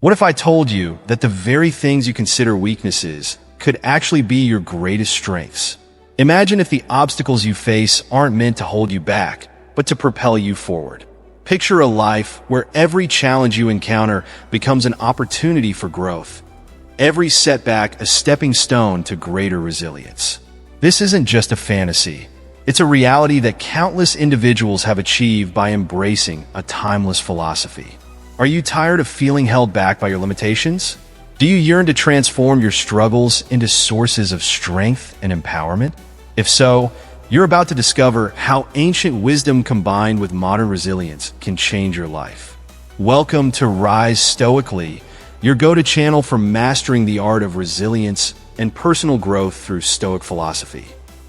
What if I told you that the very things you consider weaknesses could actually be your greatest strengths? Imagine if the obstacles you face aren't meant to hold you back, but to propel you forward. Picture a life where every challenge you encounter becomes an opportunity for growth. Every setback a stepping stone to greater resilience. This isn't just a fantasy. It's a reality that countless individuals have achieved by embracing a timeless philosophy. Are you tired of feeling held back by your limitations? Do you yearn to transform your struggles into sources of strength and empowerment? If so, you're about to discover how ancient wisdom combined with modern resilience can change your life. Welcome to Rise Stoically, your go-to channel for mastering the art of resilience and personal growth through Stoic philosophy.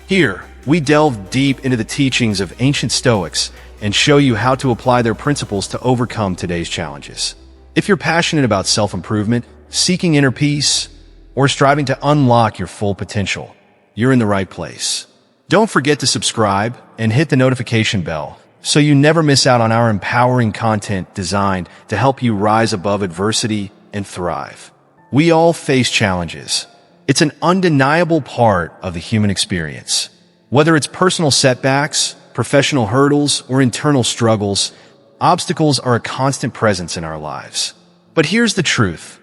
Here, we delve deep into the teachings of ancient Stoics and show you how to apply their principles to overcome today's challenges. If you're passionate about self-improvement, seeking inner peace, or striving to unlock your full potential, you're in the right place. Don't forget to subscribe and hit the notification bell so you never miss out on our empowering content designed to help you rise above adversity and thrive. We all face challenges. It's an undeniable part of the human experience. Whether it's personal setbacks, professional hurdles, or internal struggles, obstacles are a constant presence in our lives. But here's the truth.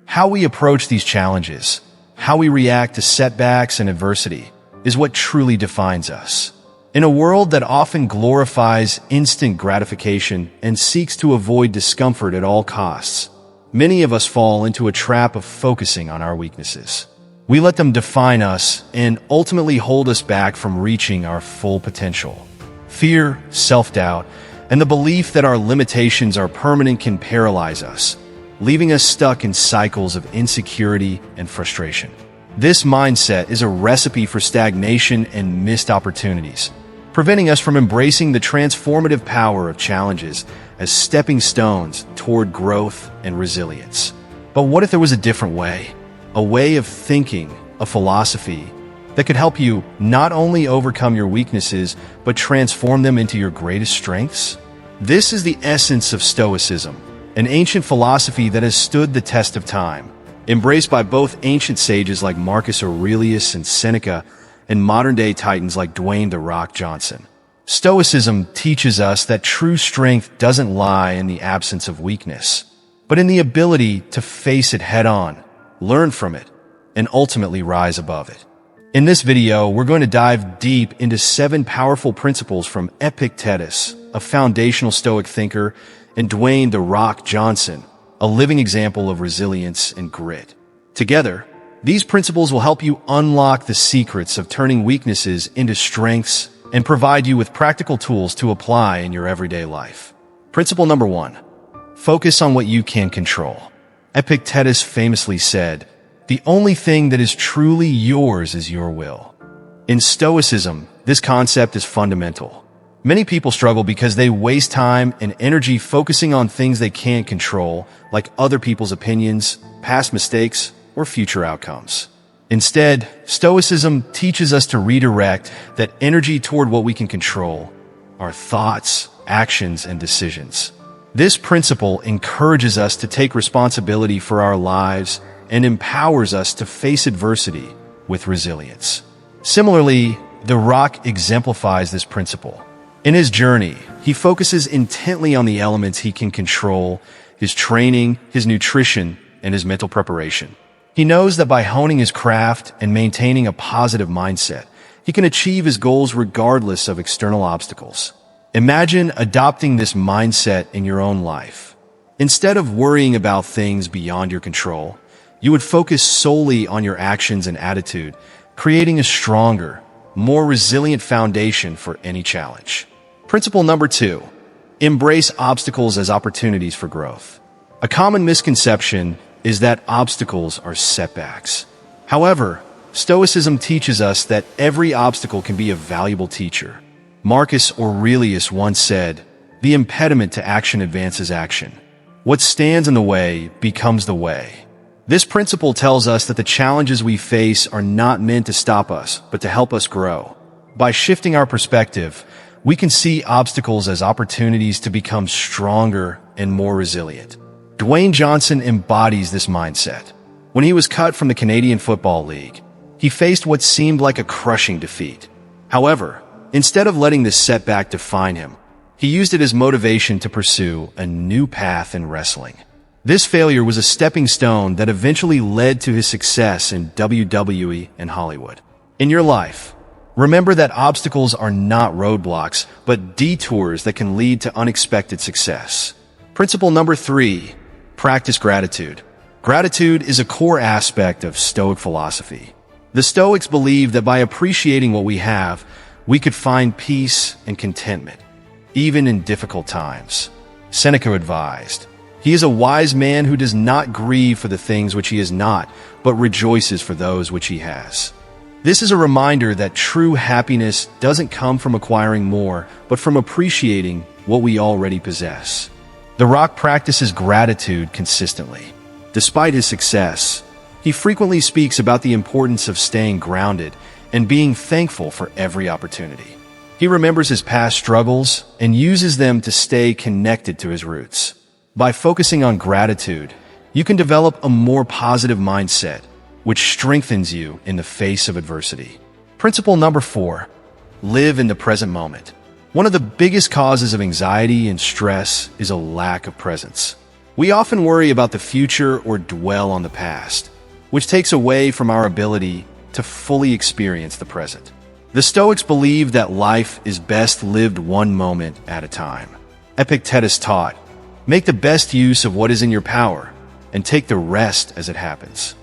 How we approach these challenges, how we react to setbacks and adversity, is what truly defines us. In a world that often glorifies instant gratification and seeks to avoid discomfort at all costs, many of us fall into a trap of focusing on our weaknesses. We let them define us and ultimately hold us back from reaching our full potential. Fear, self-doubt, and the belief that our limitations are permanent can paralyze us, leaving us stuck in cycles of insecurity and frustration. This mindset is a recipe for stagnation and missed opportunities, preventing us from embracing the transformative power of challenges as stepping stones toward growth and resilience. But what if there was a different way? A way of thinking, a philosophy that could help you not only overcome your weaknesses, but transform them into your greatest strengths? This is the essence of Stoicism, an ancient philosophy that has stood the test of time, embraced by both ancient sages like Marcus Aurelius and Seneca, and modern-day titans like Dwayne "The Rock" Johnson. Stoicism teaches us that true strength doesn't lie in the absence of weakness, but in the ability to face it head-on, learn from it, and ultimately rise above it. In this video, we're going to dive deep into 7 powerful principles from Epictetus, a foundational Stoic thinker, and Dwayne "The Rock" Johnson, a living example of resilience and grit. Together, these principles will help you unlock the secrets of turning weaknesses into strengths and provide you with practical tools to apply in your everyday life. Principle number 1. Focus on what you can control. Epictetus famously said, "The only thing that is truly yours is your will." In Stoicism, this concept is fundamental. Many people struggle because they waste time and energy focusing on things they can't control, like other people's opinions, past mistakes, or future outcomes. Instead, Stoicism teaches us to redirect that energy toward what we can control, our thoughts, actions, and decisions. This principle encourages us to take responsibility for our lives and empowers us to face adversity with resilience. Similarly, The Rock exemplifies this principle. In his journey, he focuses intently on the elements he can control: his training, his nutrition, and his mental preparation. He knows that by honing his craft and maintaining a positive mindset, he can achieve his goals regardless of external obstacles. Imagine adopting this mindset in your own life. Instead of worrying about things beyond your control, you would focus solely on your actions and attitude, creating a stronger, more resilient foundation for any challenge. Principle number 2. Embrace obstacles as opportunities for growth. A common misconception is that obstacles are setbacks. However, Stoicism teaches us that every obstacle can be a valuable teacher. Marcus Aurelius once said, "The impediment to action advances action. What stands in the way becomes the way." This principle tells us that the challenges we face are not meant to stop us, but to help us grow. By shifting our perspective, we can see obstacles as opportunities to become stronger and more resilient. Dwayne Johnson embodies this mindset. When he was cut from the Canadian Football League, he faced what seemed like a crushing defeat. However, instead of letting this setback define him, he used it as motivation to pursue a new path in wrestling. This failure was a stepping stone that eventually led to his success in WWE and Hollywood. In your life, remember that obstacles are not roadblocks, but detours that can lead to unexpected success. Principle number 3, practice gratitude. Gratitude is a core aspect of Stoic philosophy. The Stoics believe that by appreciating what we have, we could find peace and contentment, even in difficult times. Seneca advised, "He is a wise man who does not grieve for the things which he is not, but rejoices for those which he has." This is a reminder that true happiness doesn't come from acquiring more, but from appreciating what we already possess. The Rock practices gratitude consistently. Despite his success, he frequently speaks about the importance of staying grounded and being thankful for every opportunity. He remembers his past struggles and uses them to stay connected to his roots. By focusing on gratitude, you can develop a more positive mindset, which strengthens you in the face of adversity. Principle number 4, live in the present moment. One of the biggest causes of anxiety and stress is a lack of presence. We often worry about the future or dwell on the past, which takes away from our ability to fully experience the present. The Stoics believe that life is best lived one moment at a time. Epictetus taught, "Make the best use of what is in your power, and take the rest as it happens."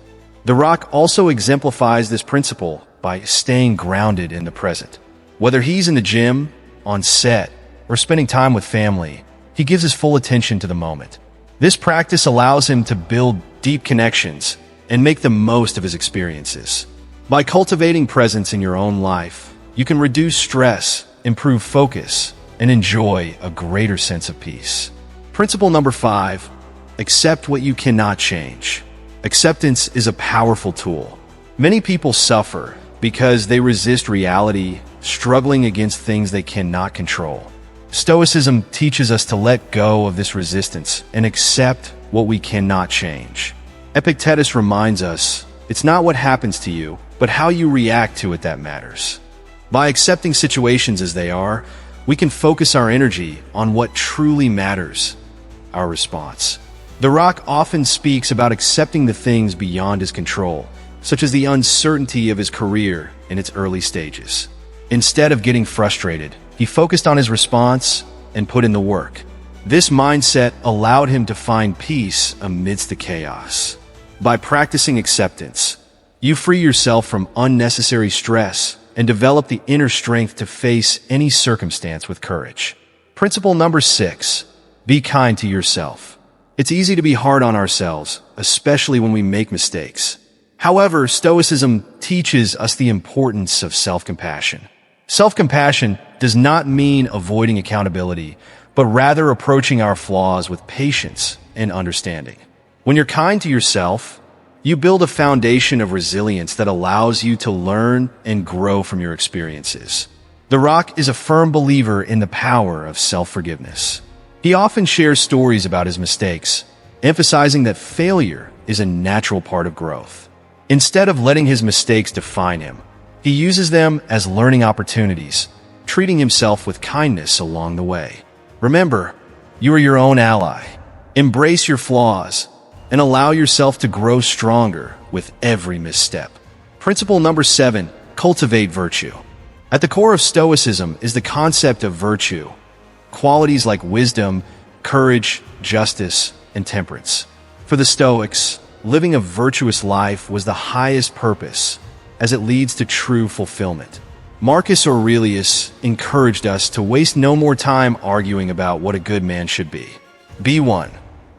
The Rock also exemplifies this principle by staying grounded in the present. Whether he's in the gym, on set, or spending time with family, he gives his full attention to the moment. This practice allows him to build deep connections and make the most of his experiences. By cultivating presence in your own life, you can reduce stress, improve focus, and enjoy a greater sense of peace. Principle number 5, accept what you cannot change. Acceptance is a powerful tool. Many people suffer because they resist reality, struggling against things they cannot control. Stoicism teaches us to let go of this resistance and accept what we cannot change. Epictetus reminds us, it's not what happens to you, but how you react to it that matters. By accepting situations as they are, we can focus our energy on what truly matters, our response. The Rock often speaks about accepting the things beyond his control, such as the uncertainty of his career in its early stages. Instead of getting frustrated, he focused on his response and put in the work. This mindset allowed him to find peace amidst the chaos. By practicing acceptance, you free yourself from unnecessary stress and develop the inner strength to face any circumstance with courage. Principle number 6, be kind to yourself. It's easy to be hard on ourselves, especially when we make mistakes. However, Stoicism teaches us the importance of self-compassion. Self-compassion does not mean avoiding accountability, but rather approaching our flaws with patience and understanding. When you're kind to yourself, you build a foundation of resilience that allows you to learn and grow from your experiences. The Rock is a firm believer in the power of self-forgiveness. He often shares stories about his mistakes, emphasizing that failure is a natural part of growth. Instead of letting his mistakes define him, he uses them as learning opportunities, treating himself with kindness along the way. Remember, you are your own ally. Embrace your flaws and allow yourself to grow stronger with every misstep. Principle number 7, cultivate virtue. At the core of Stoicism is the concept of virtue, qualities like wisdom, courage, justice, and temperance. For the Stoics, living a virtuous life was the highest purpose, as it leads to true fulfillment. Marcus Aurelius encouraged us to waste no more time arguing about what a good man should be. Be one.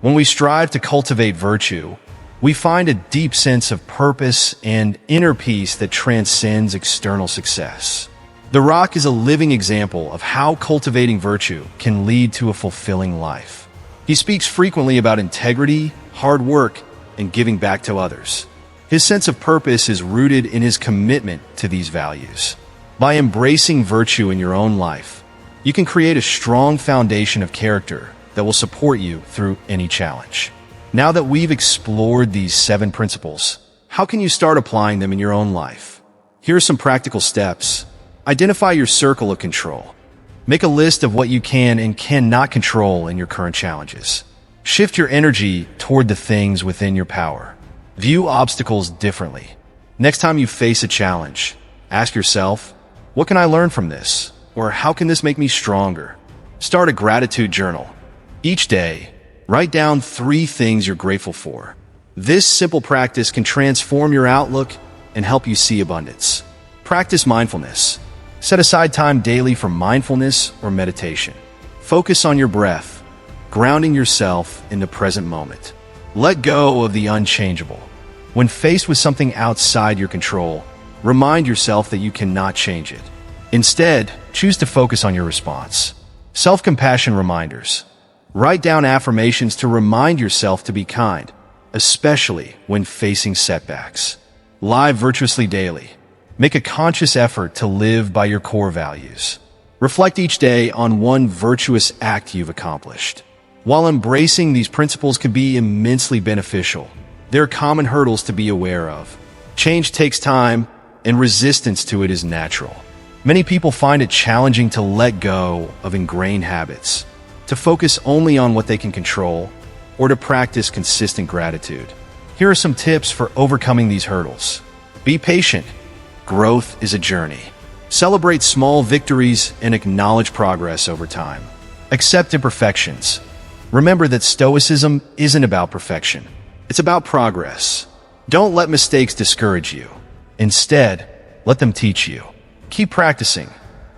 When we strive to cultivate virtue, we find a deep sense of purpose and inner peace that transcends external success. The Rock is a living example of how cultivating virtue can lead to a fulfilling life. He speaks frequently about integrity, hard work, and giving back to others. His sense of purpose is rooted in his commitment to these values. By embracing virtue in your own life, you can create a strong foundation of character that will support you through any challenge. Now that we've explored these 7 principles, how can you start applying them in your own life? Here are some practical steps. Identify your circle of control. Make a list of what you can and cannot control in your current challenges. Shift your energy toward the things within your power. View obstacles differently. Next time you face a challenge, ask yourself, what can I learn from this? Or how can this make me stronger? Start a gratitude journal. Each day, write down 3 things you're grateful for. This simple practice can transform your outlook and help you see abundance. Practice mindfulness. Set aside time daily for mindfulness or meditation. Focus on your breath, grounding yourself in the present moment. Let go of the unchangeable. When faced with something outside your control, remind yourself that you cannot change it. Instead, choose to focus on your response. Self-compassion reminders. Write down affirmations to remind yourself to be kind, especially when facing setbacks. Live virtuously daily. Make a conscious effort to live by your core values. Reflect each day on one virtuous act you've accomplished. While embracing these principles can be immensely beneficial, there are common hurdles to be aware of. Change takes time, and resistance to it is natural. Many people find it challenging to let go of ingrained habits, to focus only on what they can control, or to practice consistent gratitude. Here are some tips for overcoming these hurdles. Be patient. Growth is a journey. Celebrate small victories and acknowledge progress over time. Accept imperfections. Remember that Stoicism isn't about perfection. It's about progress. Don't let mistakes discourage you. Instead, let them teach you. Keep practicing.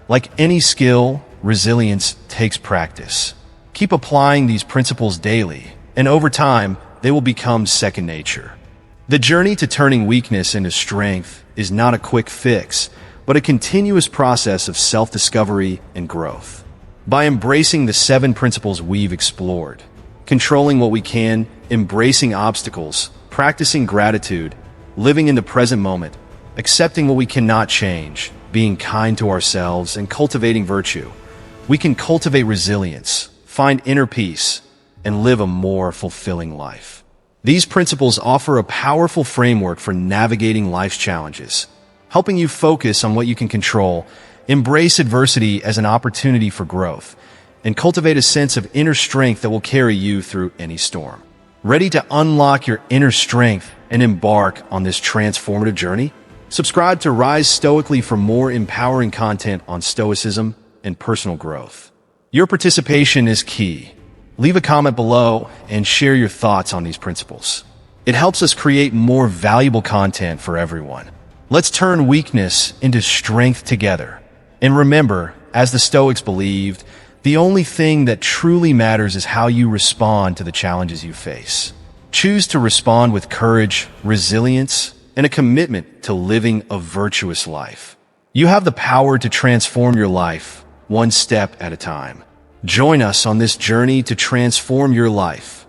Like any skill, resilience takes practice. Keep applying these principles daily, and over time, they will become second nature. The journey to turning weakness into strength is not a quick fix, but a continuous process of self-discovery and growth. By embracing the 7 principles we've explored, controlling what we can, embracing obstacles, practicing gratitude, living in the present moment, accepting what we cannot change, being kind to ourselves, and cultivating virtue, we can cultivate resilience, find inner peace, and live a more fulfilling life. These principles offer a powerful framework for navigating life's challenges, helping you focus on what you can control, embrace adversity as an opportunity for growth, and cultivate a sense of inner strength that will carry you through any storm. Ready to unlock your inner strength and embark on this transformative journey? Subscribe to Rise Stoically for more empowering content on Stoicism and personal growth. Your participation is key. Leave a comment below and share your thoughts on these principles. It helps us create more valuable content for everyone. Let's turn weakness into strength together. And remember, as the Stoics believed, the only thing that truly matters is how you respond to the challenges you face. Choose to respond with courage, resilience, and a commitment to living a virtuous life. You have the power to transform your life, one step at a time. Join us on this journey to transform your life.